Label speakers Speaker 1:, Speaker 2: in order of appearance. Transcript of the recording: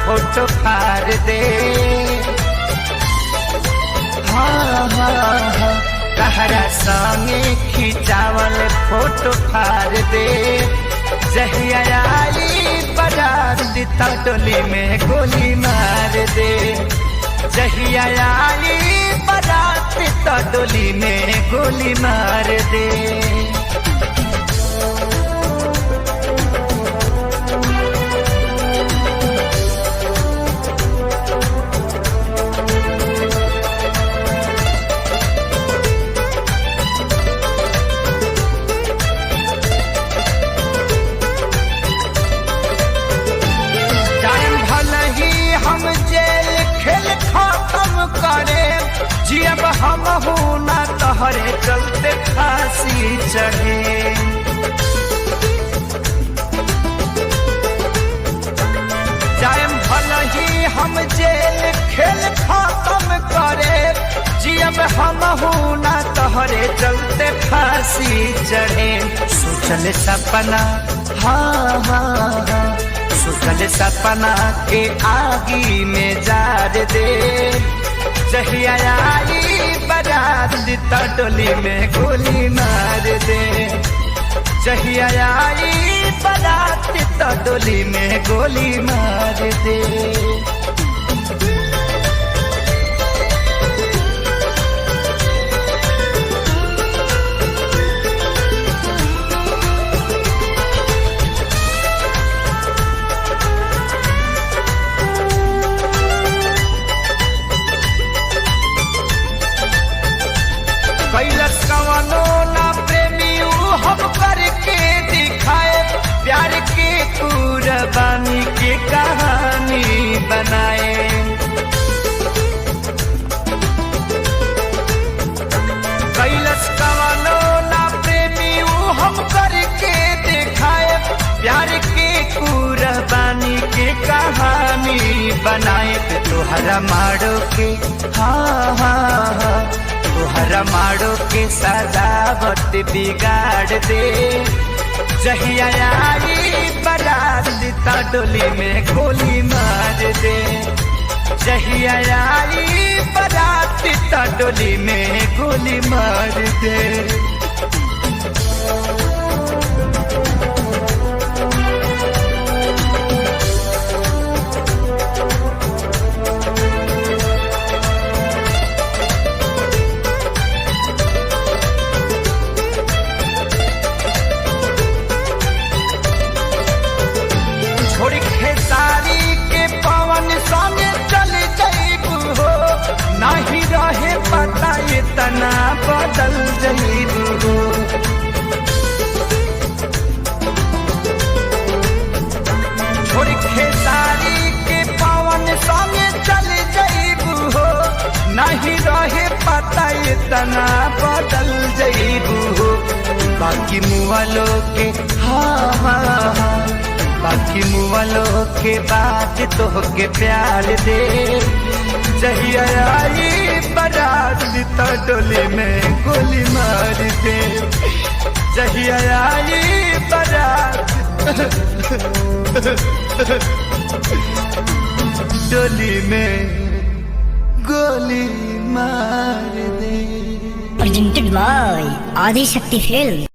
Speaker 1: Photo फाड़ दे। हाँ हाँ हाँ तहरा संगे खिंचावल फोटो फाड़ दे। जहिया आई बारात त डोली में गोली मार दे। जहिया आई बारात त डोली में गोली मार दे। जियब हम ना तहरे चलते फांसी चढ़े। जायम भल ही हम जेल खेल खत्म करे। जियब हम ना तहरे चलते फांसी चढ़े। सोचल सपना हाँ हाँ हाँ सोचल सपना के आगी में जार दे। जहिया आई बारात त डोली में गोली मार दे। जहिया आई बारात त डोली में गोली मार दे। कैलस कवनो ना प्रेमी हम करके दिखाए। प्यार के कुर्बानी के कहानी बनाए। कैलस कवनो ना प्रेमी हम करके दिखाए। प्यार के कुर्बानी के कहानी बनाए। तोहरा मारो के हाँ हाँ हाँ तोहरा मारो के सजावट बिगाड़ दे। जहिया आई बारात त डोली में गोली मार दे। जहिया आई बारात त डोली में गोली मार दे। छोड़ी खेसारी के पवन संगे चल जाइबू हो। नहीं रहे पता इतना बदल जाइबू हो। छोड़ी खेसारी के पवन संगे चल जाइबू हो। नहीं रहे पता इतना बदल जाइबू हो। बाकी मुआलो के हाँ हाँ हाँ बाकी मुआलों के बाद तो के प्यार दे। जहिया आई बारात त डोली में गोली मार दे। जहिया आई बारात डोली में गोली मार दे।
Speaker 2: Presented by Adi Shakti Film।